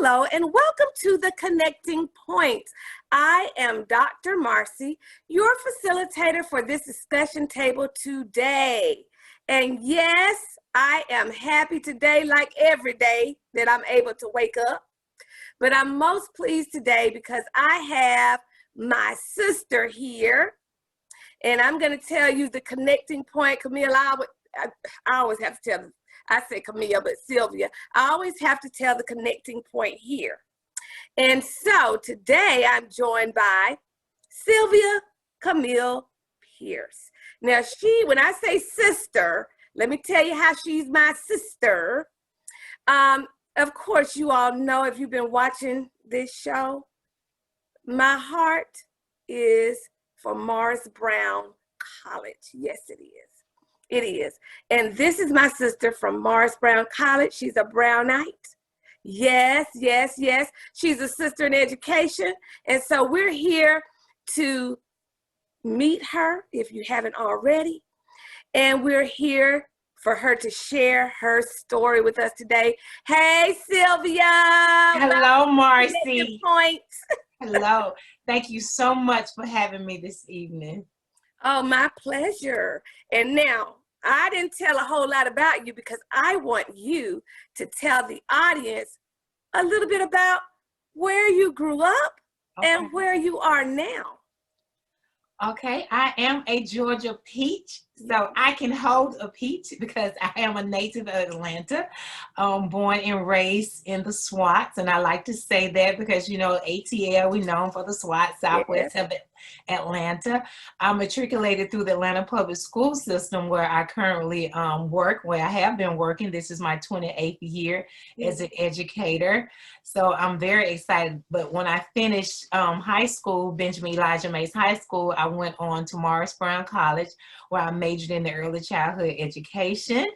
hello, and welcome to the Connecting Points. I am Dr. Marcy, your facilitator for this discussion table today. And yes, I am happy today, like every day, that I'm able to wake up. But I'm most pleased today because I have my sister here. And I'm going to tell you the connecting point. Camille, I always have to tell, I say Camille, but Sylvia, I always have to tell the connecting point here. And so today I'm joined by Sylvia Camille Pierce. Now when I say sister, let me tell you how she's my sister. Of course, you all know, if you've been watching this show, my heart is for Morris Brown College. Yes, it is. It is. And this is my sister from Morris Brown College. She's a Brownite. Yes, yes, yes. She's a sister in education. And so we're here to meet her, if you haven't already. And we're here for her to share her story with us today. Hey, Sylvia. Hello, Marcy. Points. Hello. Thank you so much for having me this evening. Oh, my pleasure. And now, I didn't tell a whole lot about you because I want you to tell the audience a little bit about where you grew up and where you are now. Okay, I am a Georgia peach, so I can hold a peach because I am a native of Atlanta, born and raised in the SWATs, and I like to say that because, you know, ATL, we known for the SWAT, Southwest of Atlanta. I'm matriculated through the Atlanta public school system where I currently work, where I have been working. This is my 28th year as an educator. So I'm very excited. But when I finished high school, Benjamin Elijah Mays High School, I went on to Morris Brown College, where I majored in the early childhood education.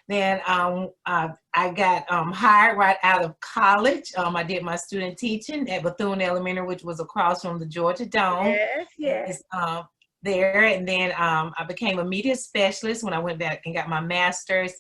Then I got hired right out of college. I did my student teaching at Bethune Elementary, which was across from the Georgia Dome. Yes, yes. There, and then I became a media specialist when I went back and got my master's.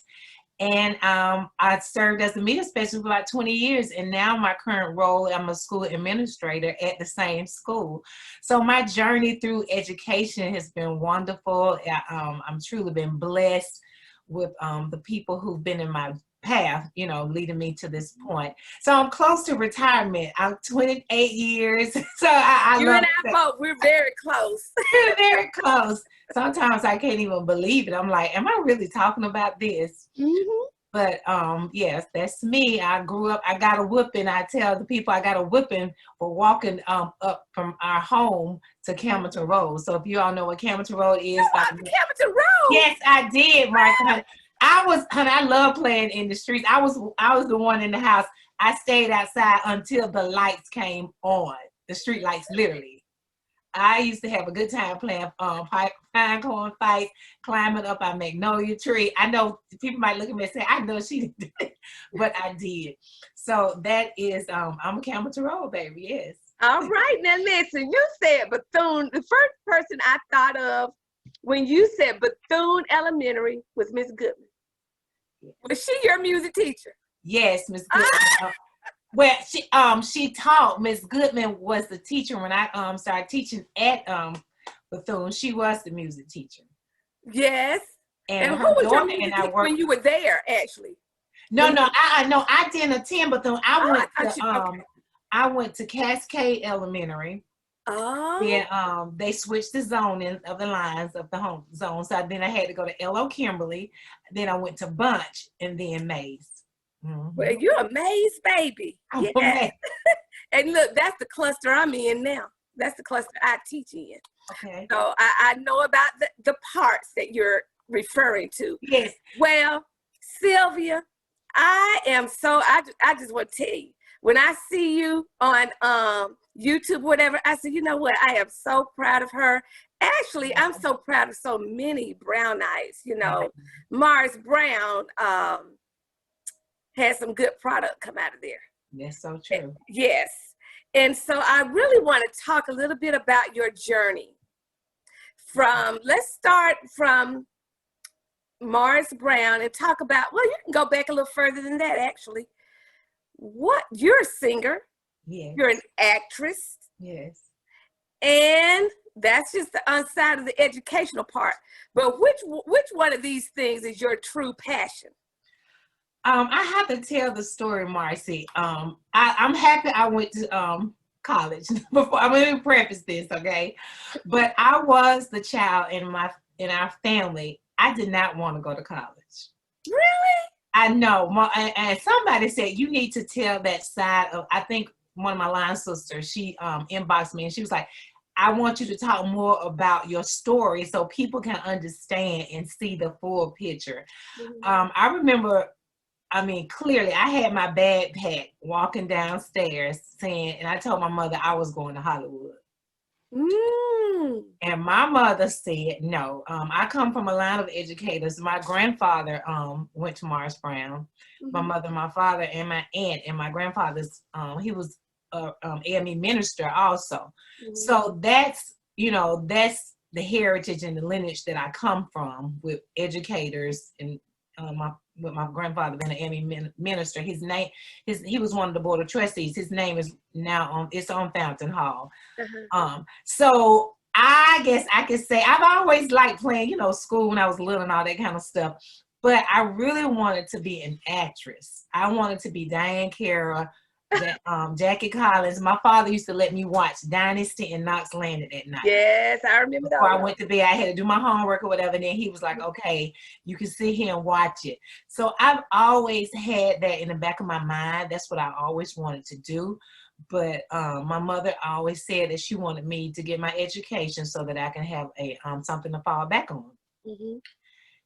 And I served as a media specialist for about 20 years. And now my current role, I'm a school administrator at the same school. So my journey through education has been wonderful. I'm truly been blessed with the people who've been in my path, you know, leading me to this point. So I'm close to retirement. I'm 28 years. So I you love and I both, we're very close. We're very close. Sometimes I can't even believe it. I'm like, am I really talking about this? Mm-hmm. But yes, that's me. I grew up, I got a whooping. I tell the people I got a whooping for walking up from our home to Camilton Road. So if you all know what Camilton Road is. You walked to Camilton Road? Yes, I did, Marcy. I love playing in the streets. I was the one in the house. I stayed outside until the lights came on, the street lights, literally. I used to have a good time playing pine corn fights, climbing up our magnolia tree. I know people might look at me and say, I know she didn't do it, but I did. So that is, I'm a Camilton Road, baby, yes. All right, now listen, you said Bethune. The first person I thought of when you said Bethune Elementary was Miss Goodman. Was she your music teacher? Yes, Miss Goodman. Well, she taught. Miss Goodman was the teacher when I started teaching at Bethune. She was the music teacher. Yes. And who was your music teacher when you were there, actually? No, I didn't attend Bethune. I went to Cascade Elementary. Oh. Then they switched the zoning of the lines of the home zone. So then I had to go to L.O. Kimberly. Then I went to Bunch and then Mays. Mm-hmm. Well, you're a Mays baby. Yeah. And look, that's the cluster I'm in now. That's the cluster I teach in. Okay. So I know about the parts that you're referring to. Yes. Well, Sylvia, I just want to tell you, when I see you on YouTube, whatever, I said, you know what? I am so proud of her. Actually, I'm so proud of so many Brownites. You know, Morris Brown had some good product come out of there. That's so true. Yes. And so I really want to talk a little bit about your journey. Let's start from Morris Brown and talk about, well, you can go back a little further than that, actually. What? You're a singer. Yes. You're an actress. Yes. And that's just the inside of the educational part. But which one of these things is your true passion? I have to tell the story, Marcy. I'm happy I went to college before. I'm going to preface this, okay? But I was the child in our family. I did not want to go to college. Really? I know. And somebody said you need to tell that side of. I think one of my line sisters, she inboxed me and she was like, I want you to talk more about your story so people can understand and see the full picture. Mm-hmm. I remember, I mean, clearly I had my bag packed walking downstairs saying, and I told my mother I was going to Hollywood. Mm. And my mother said, no. I come from a line of educators. My grandfather went to Morris Brown. Mm-hmm. My mother, my father, and my aunt, and my grandfather's, he was AME minister also. Mm-hmm. So that's, that's the heritage and the lineage that I come from with educators and with my grandfather being an AME minister. He was one of the board of trustees. His name is now it's on Fountain Hall. Uh-huh. So I guess I could say I've always liked playing, school when I was little and all that kind of stuff. But I really wanted to be an actress. I wanted to be Diane Cara, Jackie Collins. My father used to let me watch Dynasty and Knox Landing at night. Yes, I remember that. Before I went to bed, I had to do my homework or whatever. And then he was like, okay, you can sit here and watch it. So I've always had that in the back of my mind. That's what I always wanted to do. But my mother always said that she wanted me to get my education so that I can have a something to fall back on. Mm-hmm.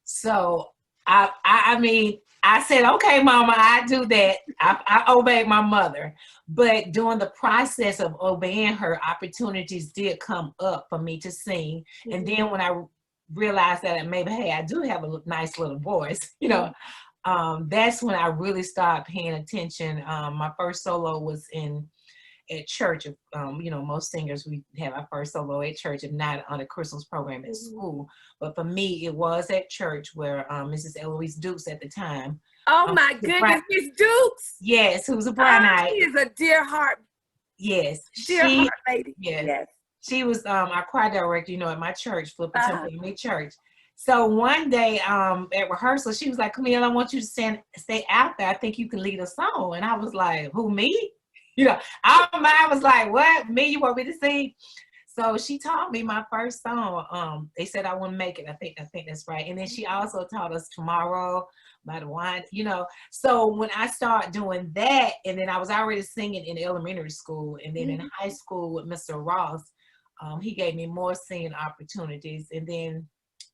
So I mean, I said, okay, Mama, I do that. I obeyed my mother. But during the process of obeying her, opportunities did come up for me to sing. Mm-hmm. And then when I realized that maybe, hey, I do have a nice little voice, that's when I really started paying attention. My first solo was at church. Most singers, we have our first solo at church, if not on a Christmas program at school. But for me, it was at church where Mrs. Eloise Dukes at the time. Oh my goodness, Miss Dukes. Yes, who was a Brownite. She is a dear heart. Yes. Dear heart lady. Yes. She was our choir director, at my church, Flipper Temple Family Church. So one day at rehearsal, she was like, Camille, I want you to stay out there. I think you can lead a song. And I was like, who, me? Our mind was like, what? Me, you want me to sing? So she taught me my first song. They said I wouldn't make it. I think that's right. And then she also taught us Tomorrow by the Wine, So when I started doing that, and then I was already singing in elementary school, and then in high school with Mr. Ross, he gave me more singing opportunities, and then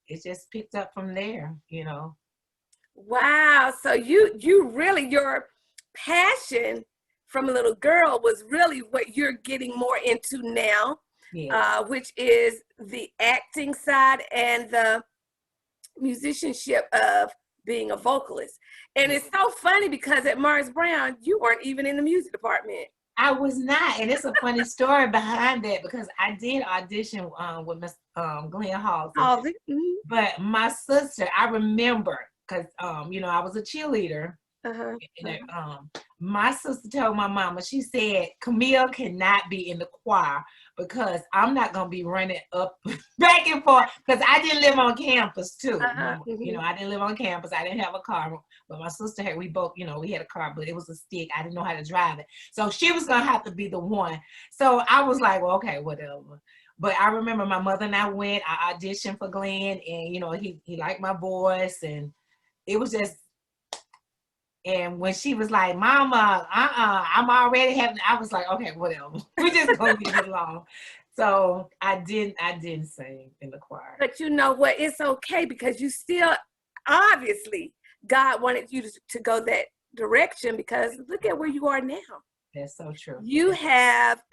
it just picked up from there, Wow. So you really, your passion from a little girl was really what you're getting more into now, which is the acting side and the musicianship of being a vocalist. And it's so funny because at Morris Brown, you weren't even in the music department. I was not, and it's a funny story behind that because I did audition with Miss Glenn Halsey. Mm-hmm. But my sister, I remember, because I was a cheerleader. And, my sister told my mama, she said, Camille cannot be in the choir because I'm not going to be running up back and forth, because I didn't live on campus too. I didn't live on campus. I didn't have a car, but my sister had, we both, we had a car, but it was a stick. I didn't know how to drive it. So she was going to have to be the one. So I was like, well, okay, whatever. But I remember my mother and I went, I auditioned for Glenn, and, he liked my voice, and it was just, and when she was like, Mama, I'm already having, I was like, okay, whatever. We're just going to get it along. So I didn't sing in the choir. But you know what? It's okay because you still, obviously, God wanted you to go that direction because look at where you are now. That's so true. You have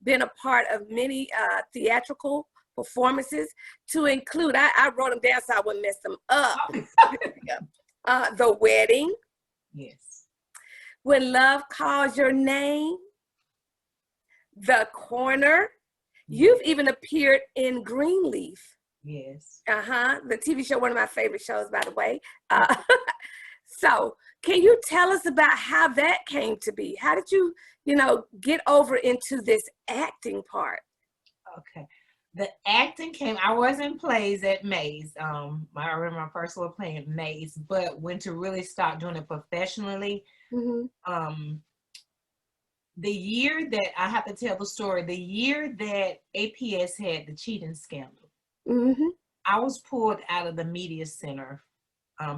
been a part of many theatrical performances, to include, I wrote them down so I wouldn't mess them up. The Wedding. Yes. When Love Calls Your Name. The Corner. You've even appeared in Greenleaf. Yes. The TV show, one of my favorite shows, by the way. So can you tell us about how that came to be? How did you, get over into this acting part? Okay. The acting came, I was in plays at Mays. I remember my first one playing Mays, but when to really start doing it professionally, um, the year that I have to tell the story, the year that APS had the cheating scandal, I was pulled out of the media center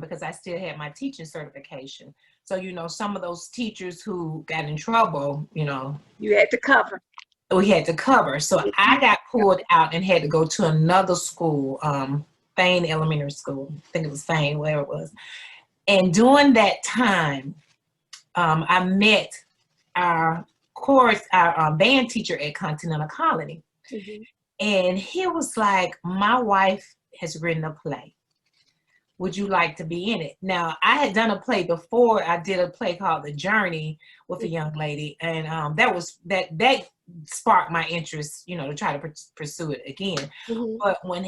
because I still had my teaching certification. So, some of those teachers who got in trouble, You had to cover. we had to cover. So I got pulled out and had to go to another school, Fane Elementary School. I think it was Fane, where it was. And during that time, I met our band teacher at Continental Colony. And he was like, my wife has written a play. Would you like to be in it? Now, I had done a play before. I did a play called The Journey with a young lady. And that sparked my interest, to try to pursue it again. But when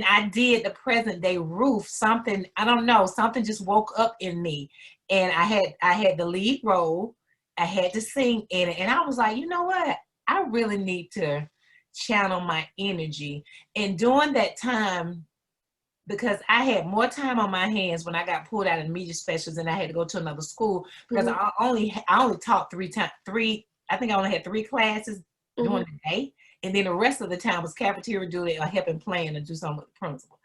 I did the present day Ruth, something, I don't know, something just woke up in me. And I had the lead role. I had to sing in it. And I was like, you know what? I really need to channel my energy. And during that time, because I had more time on my hands when I got pulled out of the media specials and I had to go to another school, because I only taught I think I only had 3 classes during the day. And then the rest of the time was cafeteria duty or helping plan or do something with the principal.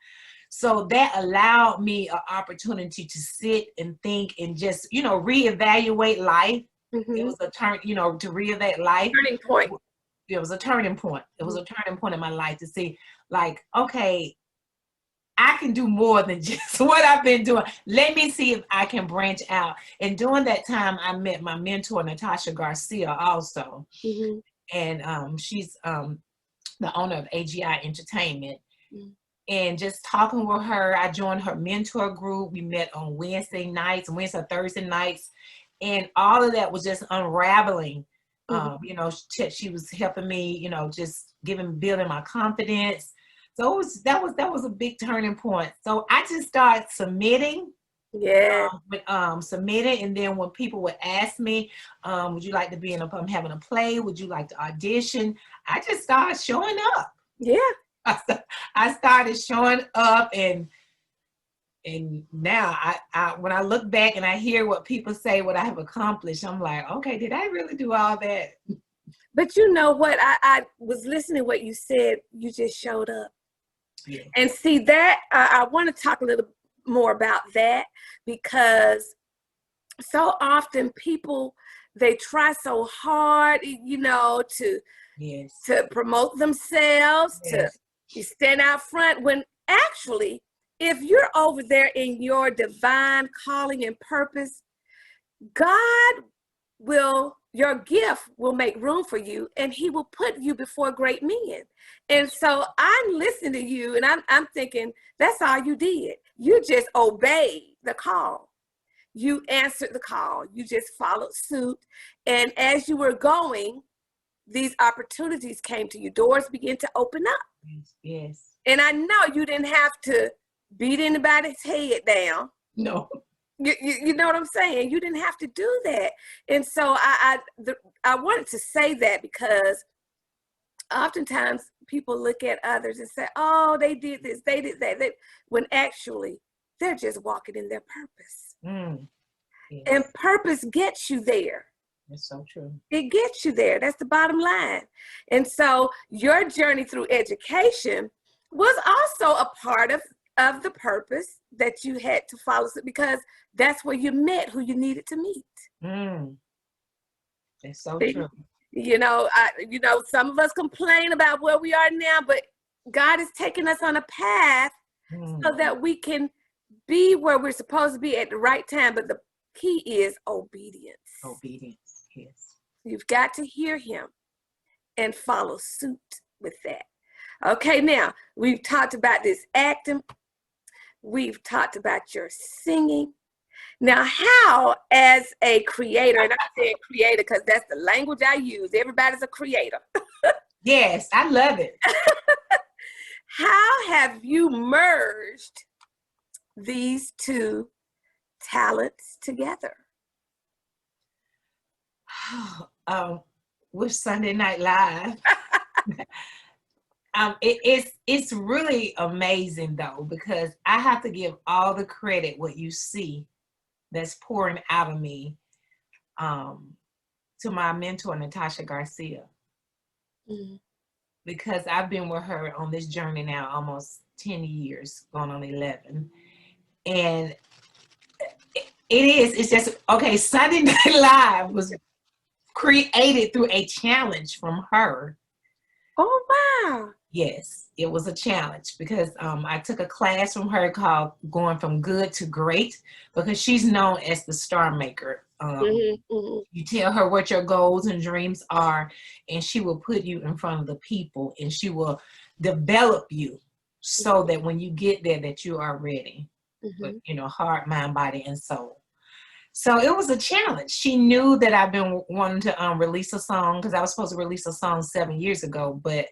So that allowed me an opportunity to sit and think and just, reevaluate life. It was a turn, to reevaluate life. Turning point. It was a turning point. It was a turning point in my life to see, like, okay, I can do more than just what I've been doing. Let me see if I can branch out. And during that time, I met my mentor, Natasha Garcia, also. And she's the owner of AGI Entertainment. And just talking with her, I joined her mentor group. We met on Wednesday, Thursday nights. And all of that was just unraveling. She was helping me, just building my confidence. So that was a big turning point. So I just started submitting. Submitting, and then when people would ask me, would you like to be I'm having a play? Would you like to audition? I just started showing up. Yeah. I started showing up, and now I when I look back and I hear what people say, what I have accomplished, I'm like, okay, did I really do all that? But you know what? I was listening to what you said. You just showed up. Yeah. And see that I want to talk a little more about that, because so often people, they try so hard, to promote themselves, to stand out front, when actually, if you're over there in your divine calling and purpose, your gift will make room for you, and he will put you before great men. And so I'm listening to you, and I'm thinking, that's all you did. You just obeyed the call. You answered the call. You just followed suit. And as you were going, these opportunities came to you. Doors began to open up. Yes. And I know you didn't have to beat anybody's head down. No. You know what I'm saying? You didn't have to do that. And so I wanted to say that, because oftentimes people look at others and say, oh, they did this, they did that, when actually they're just walking in their purpose. Yes. And purpose gets you there. That's so true. It gets you there. That's the bottom line. And so your journey through education was also a part of the purpose that you had to follow, because that's where you met who you needed to meet. That's so true. Some of us complain about where we are now, but God is taking us on a path so that we can be where we're supposed to be at the right time. But the key is obedience. Obedience, yes. You've got to hear him and follow suit with that. Okay, now we've talked about this acting. We've talked about your singing. Now, how, as a creator, and I said creator because that's the language I use, everybody's a creator. Yes, I love it. How have you merged these two talents together? With Sunday Night Live. It's really amazing though, because I have to give all the credit what you see that's pouring out of me to my mentor, Natasha Garcia. Mm-hmm. Because I've been with her on this journey now almost 10 years, going on 11. And it's just, okay, Sunday Night Live was created through a challenge from her. Oh, wow. Yes, it was a challenge because I took a class from her called Going from Good to Great, because she's known as the star maker. You tell her what your goals and dreams are, and she will put you in front of the people, and she will develop you so that when you get there that you are ready with, heart, mind, body, and soul. So it was a challenge. She knew that I've been wanting to release a song, because I was supposed to release a song 7 years ago, but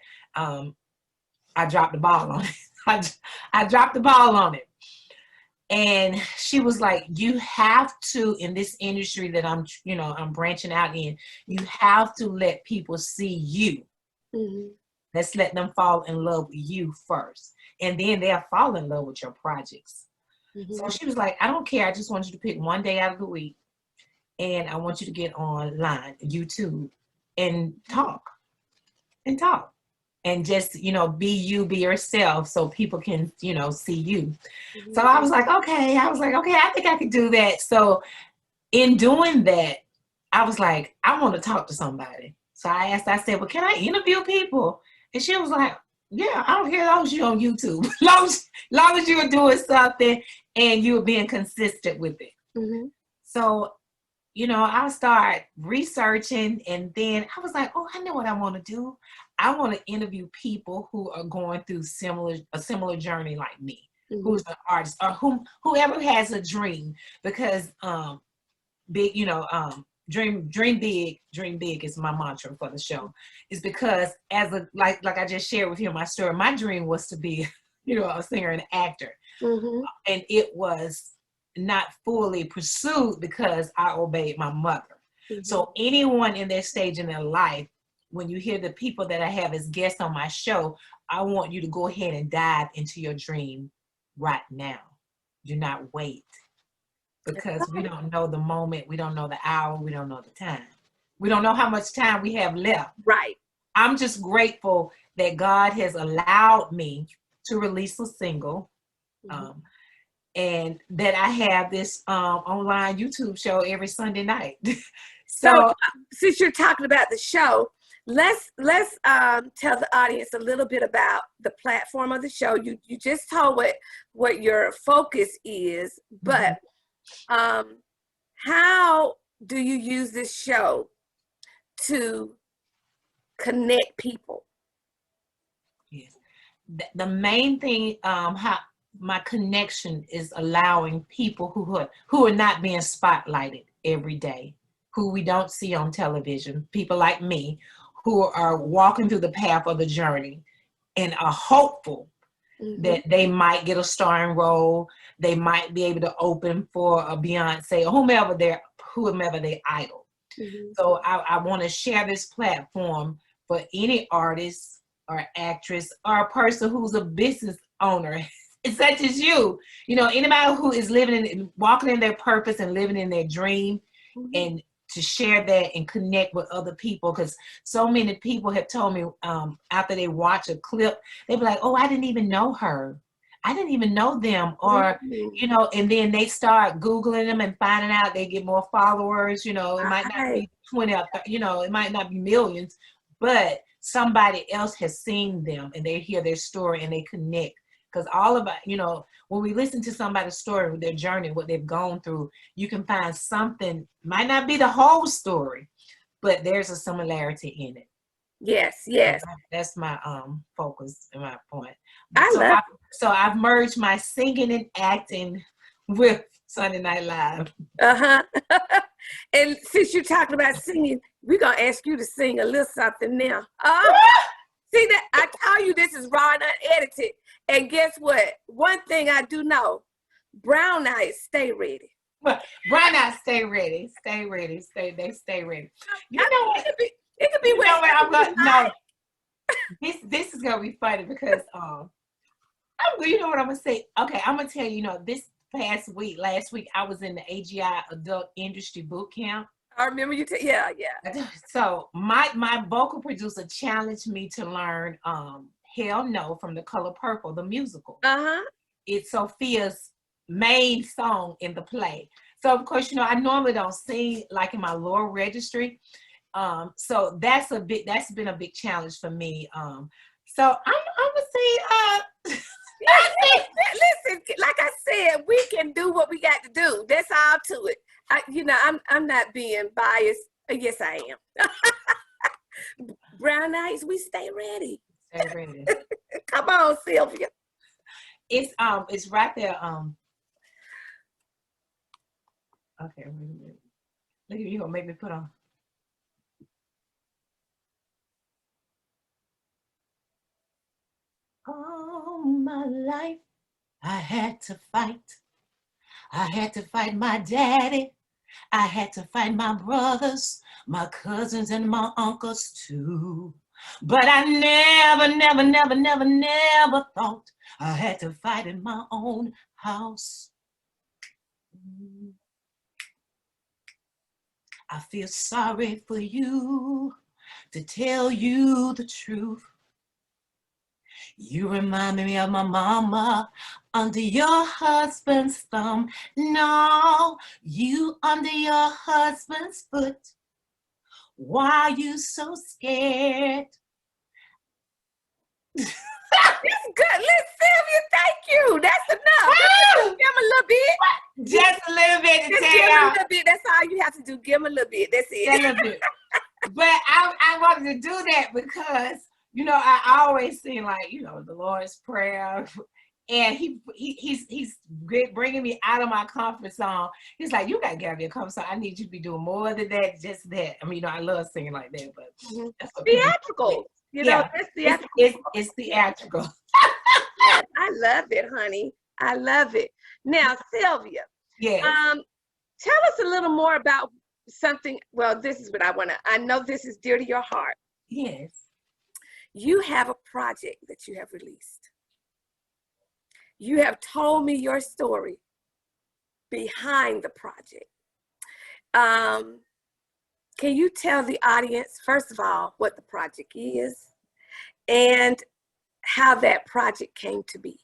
I dropped the ball on it. I dropped the ball on it. And she was like, you have to, in this industry that I'm branching out in, you have to let people see you. Let's let them fall in love with you first. And then they'll fall in love with your projects. So she was like, I don't care. I just want you to pick one day out of the week. And I want you to get online, YouTube, and talk. And just, be you, be yourself, so people can, see you. So I was like, okay. I think I could do that. So in doing that, I was like, I want to talk to somebody. So I said, well, can I interview people? And she was like, yeah, I don't care, as long as you're on YouTube. long as you were doing something and you were being consistent with it. So, I started researching, and then I was like, oh, I know what I want to do. I want to interview people who are going through a similar journey like me, who's an artist, or whoever has a dream, because big, dream big is my mantra for the show. Is because like I just shared with you my story, my dream was to be, a singer and actor. And it was not fully pursued because I obeyed my mother. So anyone in their stage in their life, when you hear the people that I have as guests on my show, I want you to go ahead and dive into your dream right now. Do not wait, because we don't know the moment, we don't know the hour, we don't know the time. We don't know how much time we have left. Right. I'm just grateful that God has allowed me to release a single, and that I have this online YouTube show every Sunday night. So since you're talking about the show, let's tell the audience a little bit about the platform of the show. You just told what your focus is, but how do you use this show to connect people? Yes. The main thing, how my connection is allowing people who are not being spotlighted every day, who we don't see on television, people like me, who are walking through the path of the journey and are hopeful that they might get a starring role, they might be able to open for a Beyonce or whomever they idol. So I want to share this platform for any artist or actress or a person who's a business owner, such as you. Anybody who is walking in their purpose and living in their dream, and to share that and connect with other people, because so many people have told me after they watch a clip, they be like, oh, I didn't even know her. I didn't even know them. Or, and then they start Googling them and finding out they get more followers. It might not be 20, it might not be millions, but somebody else has seen them and they hear their story and they connect. Because all of it, when we listen to somebody's story, their journey, what they've gone through, you can find something, might not be the whole story, but there's a similarity in it. Yes. That's my focus and my point. So I've merged my singing and acting with Sunday Night Live. And since you're talking about singing, we're going to ask you to sing a little something now. See that? I tell you, this is raw and unedited. And guess what? One thing I do know, brown eyes stay ready. But why not stay ready? Stay ready. Stay ready. You know what? It could be You know what? I'm gonna no. like. This is gonna be funny because you know what I'm gonna say? Okay, I'm gonna tell you, this last week, I was in the AGI Adult Industry Boot Camp. I remember you. Yeah. So my vocal producer challenged me to learn "Hell No" from The Color Purple, the musical. It's Sophia's main song in the play. So of course, I normally don't sing like in my lower registry. So that's been a big challenge for me. So I'm gonna say Listen, like I said, we can do what we got to do. That's all to it. I'm not being biased. Yes, I am. Brown eyes, we stay ready. Stay ready. Come on, Sylvia. It's right there. Okay, wait a minute. Look at you gonna make me put on. All my life, I had to fight. I had to fight my daddy. I had to fight my brothers, my cousins, and my uncles too. But I never thought I had to fight in my own house. I feel sorry for you, to tell you the truth. You remind me of my mama under your husband's thumb. No, you under your husband's foot. Why are you so scared? That's good. Let's Sylvia, thank you. That's enough. Give him a little bit. Just a little bit to Just tell give him y'all. a little bit. That's all you have to do. Give him a little bit. That's it. A little bit. But I wanted to do that because I always sing like the Lord's Prayer, and he's bringing me out of my comfort zone. He's like, you gotta get out of your comfort zone. I need you to be doing more than that, just that. I mean, I love singing like that, but that's what Theatrical. It's theatrical. It's theatrical. I love it, honey. I love it. Now, Sylvia. Yeah. Tell us a little more about something. Well, this is what I know this is dear to your heart. Yes. You have a project that you have released. You have told me your story behind the project. Can you tell the audience, first of all, what the project is and how that project came to be?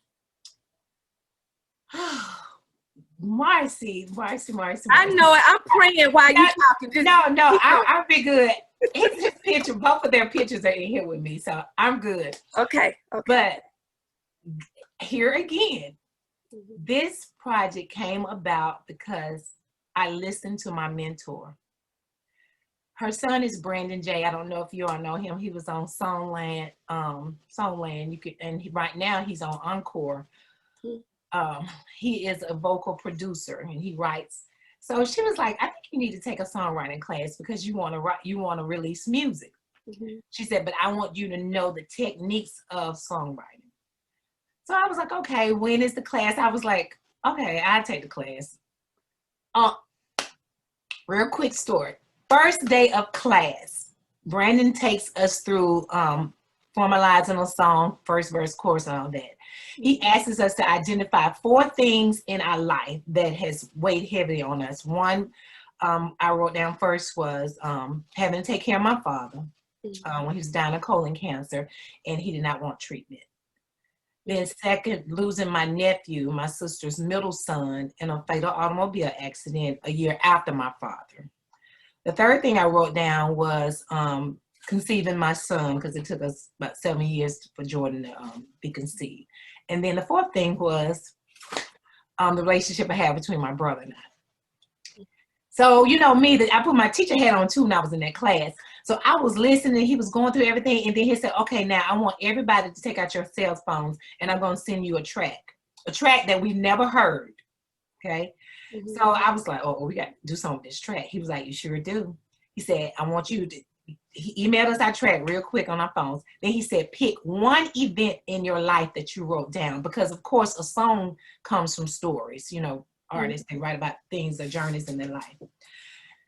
Marcy. I know it. I'm praying while you're talking. I'll be good. It's just picture. Both of their pictures are in here with me, so I'm good. Okay. But here again, this project came about because I listened to my mentor. Her son is Brandon J. I don't know if you all know him. He was on Songland. Right now he's on Encore. He is a vocal producer and he writes. So she was like, I think you need to take a songwriting class because you want to release music. She said, but I want you to know the techniques of songwriting. So I was like, okay, when is the class? I was like, okay, I'll take the class. Real quick story. First day of class, Brandon takes us through formalizing a song, first verse, chorus, and all that. He asks us to identify 4 things in our life that has weighed heavily on us. One, I wrote down first was having to take care of my father when he was dying of colon cancer, and he did not want treatment. Then second, losing my nephew, my sister's middle son, in a fatal automobile accident a year after my father. The third thing I wrote down was conceiving my son, because it took us about 7 years for Jordan to be conceived. And then the fourth thing was the relationship I had between my brother and I. So, me, I put my teacher hat on too when I was in that class. So I was listening, he was going through everything, and then he said, okay, now I want everybody to take out your cell phones, and I'm going to send you a track that we never heard, okay? So I was like, oh, we got to do something with this track. He was like, you sure do. He said, I want you to, he emailed us our track real quick on our phones. Then he said, pick one event in your life that you wrote down, because of course a song comes from stories, artists. They write about things or journeys in their life.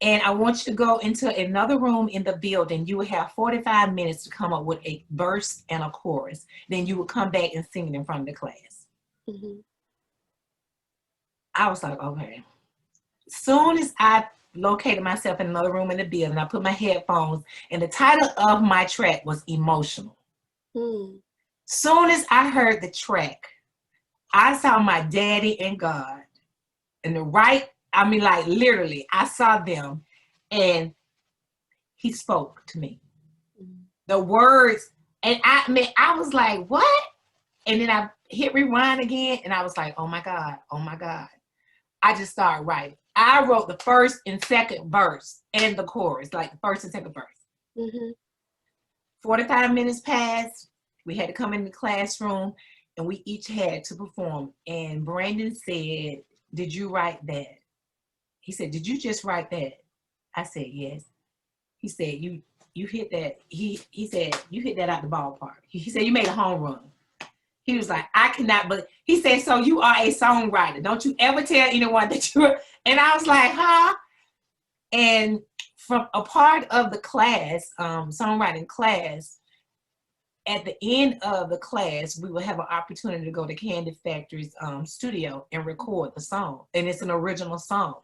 And I want you to go into another room in the building. You would have 45 minutes to come up with a verse and a chorus. Then you would come back and sing it in front of the class. I was like, okay. Soon as I located myself in another room in the building, I put my headphones, and the title of my track was Emotional. Soon as I heard the track, I saw my daddy and God in the right, I mean, like literally, I saw them, and he spoke to me. The words, and I was like, what? And then I hit rewind again, and I was like, oh my God, oh my God. I just started writing. I wrote the first and second verse and the chorus, like the first and second verse. 45 minutes passed. We had to come in the classroom, and we each had to perform. And Brandon said, did you write that? He said, did you just write that? I said, yes. He said, you hit that. He said, you hit that out the ballpark. He said, you made a home run. He was like, I cannot, but he said, so you are a songwriter. Don't you ever tell anyone that you're, and I was like, huh? And from a part of the class, songwriting class, at the end of the class, we will have an opportunity to go to Candy Factory's studio and record the song. And it's an original song.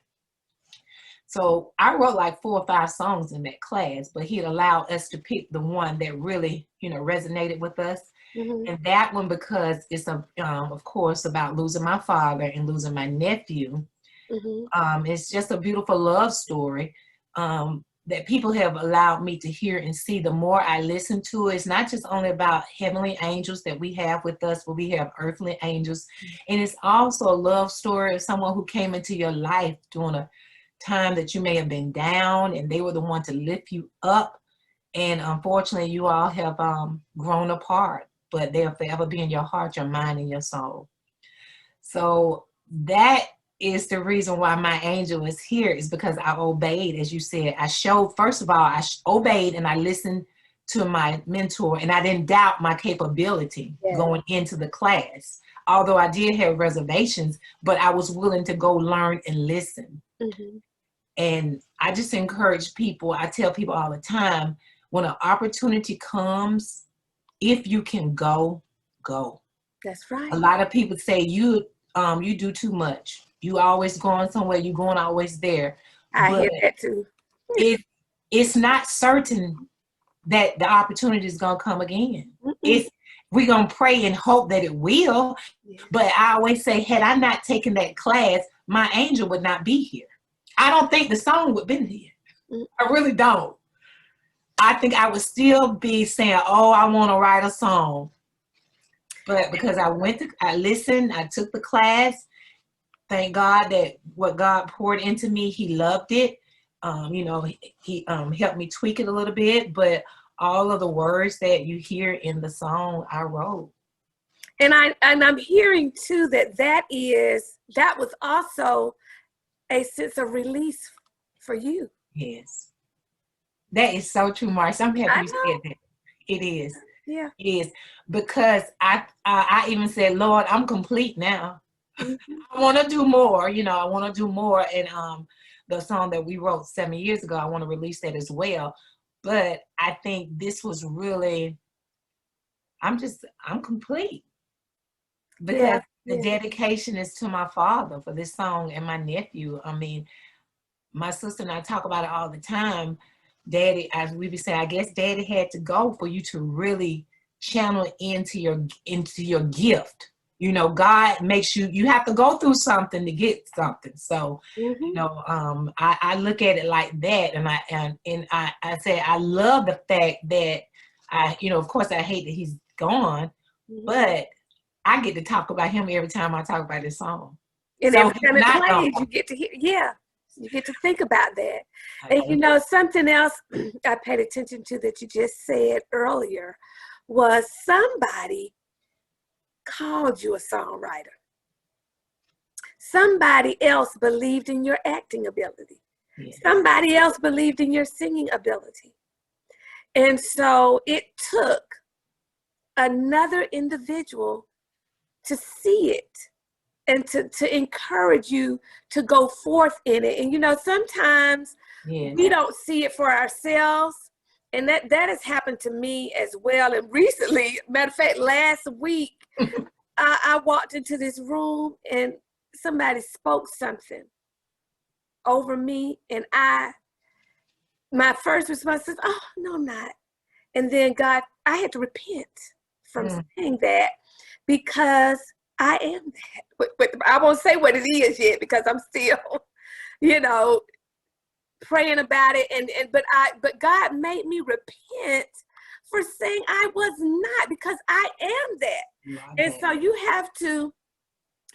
So I wrote like 4 or 5 songs in that class, but he'd allow us to pick the one that really, resonated with us. And that one, because it's, of course, about losing my father and losing my nephew. It's just a beautiful love story that people have allowed me to hear and see. The more I listen to it, it's not just only about heavenly angels that we have with us, but we have earthly angels. And it's also a love story of someone who came into your life during a time that you may have been down, and they were the one to lift you up. And unfortunately, you all have grown apart, but they'll forever be in your heart, your mind, and your soul. So that is the reason why my angel is here, is because I obeyed, as you said. I showed, first of all, I obeyed and I listened to my mentor, and I didn't doubt my capability going into the class. Although I did have reservations, but I was willing to go learn and listen. And I just encourage people, I tell people all the time, when an opportunity comes, if you can go, go. That's right. A lot of people say you do too much. You always going somewhere, you going always there. I hear that too. It's not certain that the opportunity is gonna come again. We're gonna pray and hope that it will. But I always say, had I not taken that class, my angel would not be here. I don't think the song would have been here. I really don't. I think I would still be saying, oh, I want to write a song. But because I listened, I took the class. Thank God that what God poured into me, he loved it. He helped me tweak it a little bit, but all of the words that you hear in the song, I wrote. And I'm hearing too that was also a sense of release for you. Yes. That is so true, Marcy. I'm happy you said that. It is. Yeah. It is. Because I even said, Lord, I'm complete now. I want to do more. I want to do more. And the song that we wrote 7 years ago, I want to release that as well. But I think this was really, I'm complete. Because the dedication is to my father for this song and my nephew. I mean, my sister and I talk about it all the time. Daddy, as we be saying, I guess Daddy had to go for you to really channel into your gift. God makes you have to go through something to get something. So, I look at it like that, and I say I love the fact that of course I hate that he's gone, but I get to talk about him every time I talk about this song. And every time it plays, you get to hear, you get to think about that. And something else I paid attention to that you just said earlier was somebody called you a songwriter. Somebody else believed in your acting ability. Somebody else believed in your singing ability. And so it took another individual to see it to encourage you to go forth in it. And, you know, sometimes we don't see it for ourselves. And that has happened to me as well. And recently, matter of fact, last week, I walked into this room and somebody spoke something over me. And my first response is, oh, no, I'm not. And then God, I had to repent from saying that, because I am that. But I won't say what it is yet, because I'm still, you know, praying about it. But God made me repent for saying I was not, because I am that. And so you have to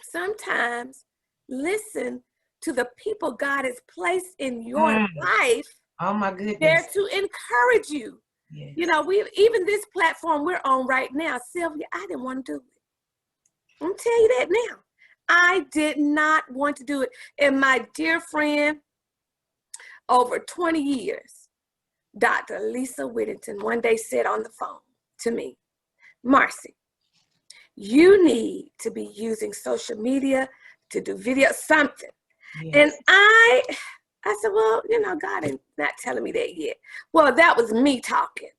sometimes listen to the people God has placed in your life. Oh my goodness. There to encourage you. Yes. You know, even this platform we're on right now, Sylvia, I didn't want to do it. I'm tell you that now. I did not want to do it. And my dear friend, over 20 years, Dr. Lisa Whittington one day said on the phone to me, Marcy, you need to be using social media to do video, something. Yes. And I said, well, you know, God is not telling me that yet. Well, that was me talking.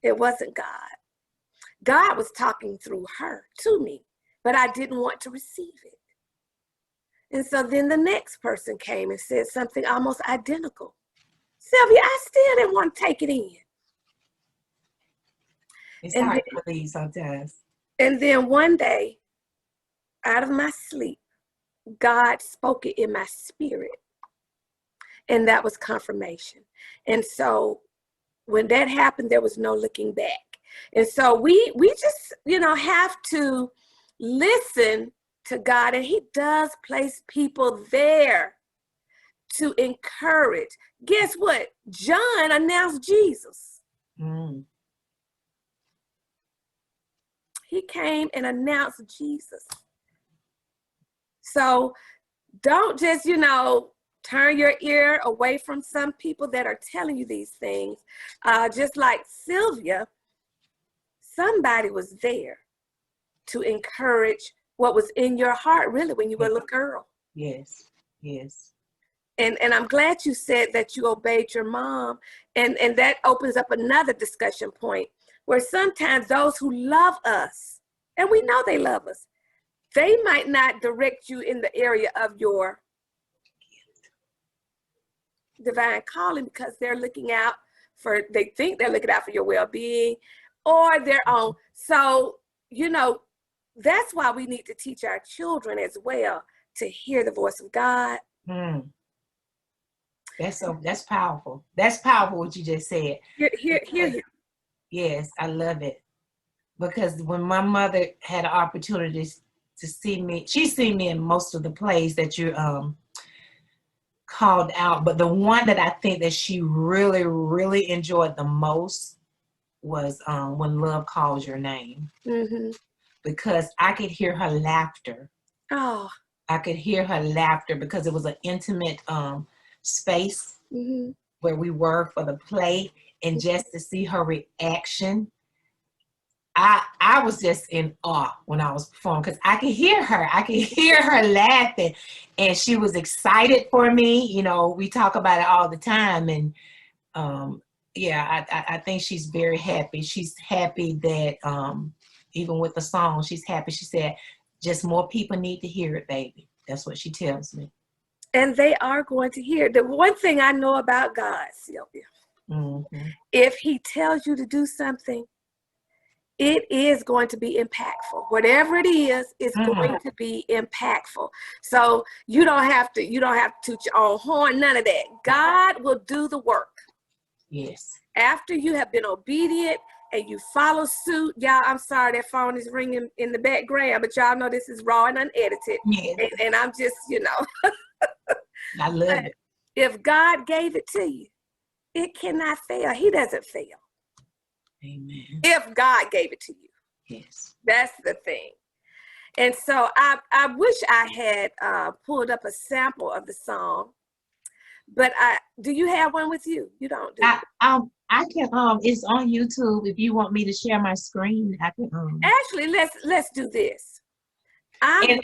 It wasn't God. God was talking through her to me, but I didn't want to receive it. And so then the next person came and said something almost identical. Sylvia, I still didn't want to take it in. It's hard to believe sometimes. And then one day, out of my sleep, God spoke it in my spirit. And that was confirmation. And so when that happened, there was no looking back. And so we just, you know, have to listen to God. And he does place people there to encourage. Guess what? John announced Jesus. He came and announced Jesus. So don't just, you know, turn your ear away from some people that are telling you these things. Just like Sylvia, somebody was there to encourage what was in your heart, really, when you were a little girl. Yes, yes. And I'm glad you said that you obeyed your mom. And that opens up another discussion point, where sometimes those who love us, and we know they love us, they might not direct you in the area of your divine calling, because they're looking out for, they think they're looking out for your well-being or their own. So, you know, that's why we need to teach our children as well to hear the voice of God. That's powerful. That's powerful what you just said. Hear you. Yes, I love it. Because when my mother had an opportunity to see me, she's seen me in most of the plays that you called out, but the one that I think that she really, really enjoyed the most was When Love Calls Your Name. Because I could hear her laughter. Oh. I could hear her laughter, because it was an intimate space where we were for the play, and just to see her reaction, I was just in awe when I was performing, because I could hear her laughing, and she was excited for me. You know, we talk about it all the time, and yeah, I think she's very happy. She's happy that even with the song, she's happy. She said, just more people need to hear it, baby. That's what she tells me. And they are going to hear. The one thing I know about God, Sylvia, if he tells you to do something, it is going to be impactful. Whatever it is, it's going to be impactful. So you don't have to toot your own horn, none of that. God will do the work. Yes. After you have been obedient and you follow suit, y'all, I'm sorry that phone is ringing in the background, but y'all know this is raw and unedited. Yes. And I'm just, you know. I love it. If God gave it to you, it cannot fail. He doesn't fail. Amen. If God gave it to you. Yes. That's the thing. And so I wish I had pulled up a sample of the song, but do you have one with you? You don't, do you? I can, it's on YouTube. If you want me to share my screen, I can. Actually, let's do this. I'm and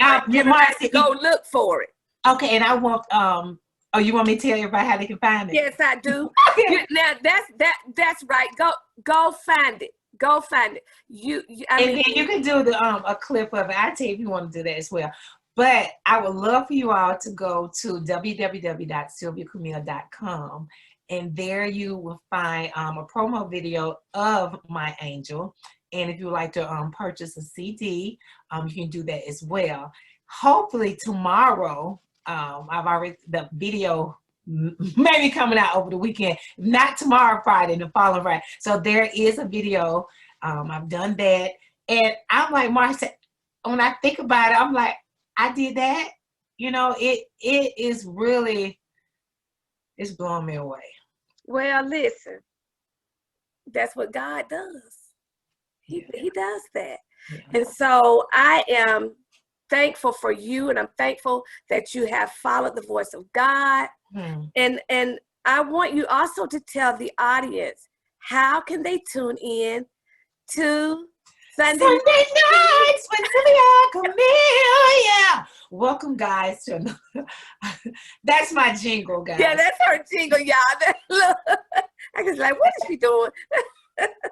Marcy, go look for it. Okay, and I want oh, you want me to tell everybody how they can find it? Yes, I do. Now that's right. Go find it. Go find it. Then you can do the a clip of it. I tell you if you want to do that as well. But I would love for you all to go to www.sylviacamille.com, and there you will find a promo video of My Angel. And if you would like to purchase a CD, you can do that as well. Hopefully tomorrow, the video maybe coming out over the weekend, not tomorrow, Friday, the following Friday. So there is a video. I've done that. And I'm like, Marcy, when I think about it, I'm like, I did that. You know, it is really, it's blowing me away. Well, listen, that's what God does. He does that. Yeah. And so I am thankful for you, and I'm thankful that you have followed the voice of God. And I want you also to tell the audience, how can they tune in to Sunday nights with Sylvia Camille? Yeah. Welcome, guys, to another. That's my jingle, guys. Yeah, that's her jingle, y'all. Look, I was like, what is she doing?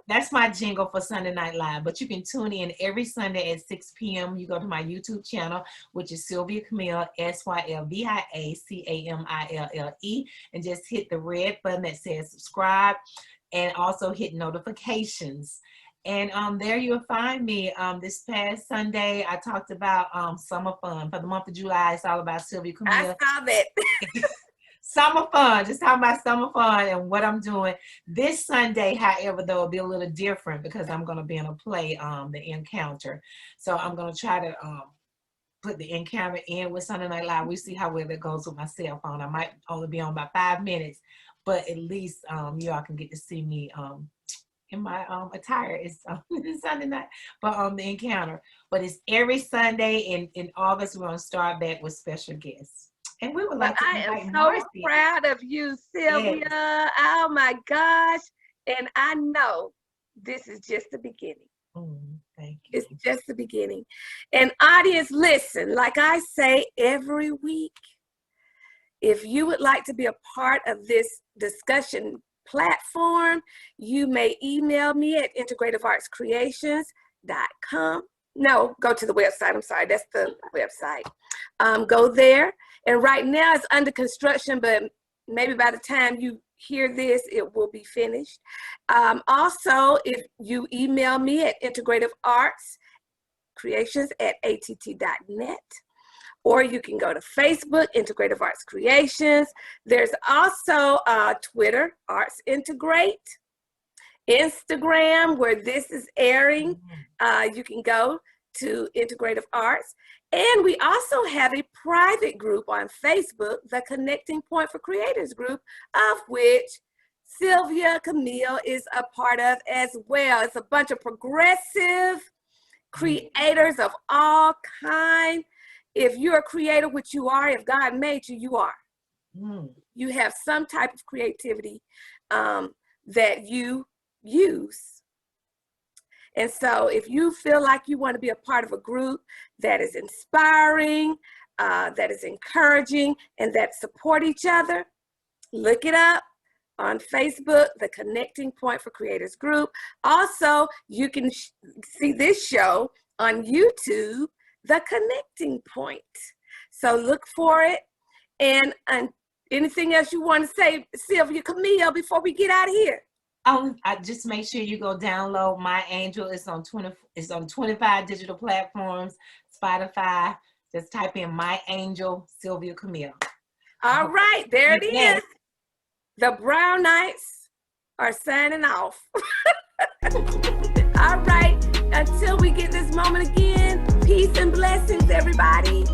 That's my jingle for Sunday Night Live. But you can tune in every Sunday at 6 p.m. You go to my YouTube channel, which is Sylvia Camille, SylviaCamille, and just hit the red button that says subscribe, and also hit notifications. And there you'll find me. This past Sunday, I talked about summer fun. For the month of July, it's all about Sylvia Camille. I saw that. Summer fun, just talking about summer fun and what I'm doing. This Sunday, however, though, will be a little different because I'm going to be in a play, The Encounter. So I'm going to try to put The Encounter in with Sunday Night Live. We see how well that goes with my cell phone. I might only be on about 5 minutes, but at least y'all can get to see me in my attire. It's Sunday night, but The Encounter. But it's every Sunday in August. We're going to start back with special guests. And we would like to invite I am so Marcy. proud of you, Sylvia. Yes. Oh my gosh. And I know this is just the beginning. Thank you. It's just the beginning. And audience, listen, like I say every week, if you would like to be a part of this discussion platform, you may email me at integrativeartscreations.com. No, go to the website. I'm sorry, that's the website. Go there. And right now it's under construction, but maybe by the time you hear this, it will be finished. Also, if you email me at integrativeartscreations@att.net, or you can go to Facebook, Integrative Arts Creations. There's also Twitter, Arts Integrate, Instagram, where this is airing. You can go to Integrative Arts. And we also have a private group on Facebook, the Connecting Point for Creators group, of which Sylvia Camille is a part of as well. It's a bunch of progressive creators of all kinds. If you're a creator, which you are, if God made you, you are. You have some type of creativity that you use. And so if you feel like you want to be a part of a group that is inspiring, that is encouraging, and that support each other, look it up on Facebook, the Connecting Point for Creators group. Also, you can see this show on YouTube, the Connecting Point. So look for it. And anything else you want to say, Sylvia Camille, before we get out of here? I just make sure you go download My Angel. It's on 25 digital platforms, Spotify. Just type in My Angel, Sylvia Camille. All right, there it is. The Brown Knights are signing off. All right, until we get this moment again, peace and blessings, everybody.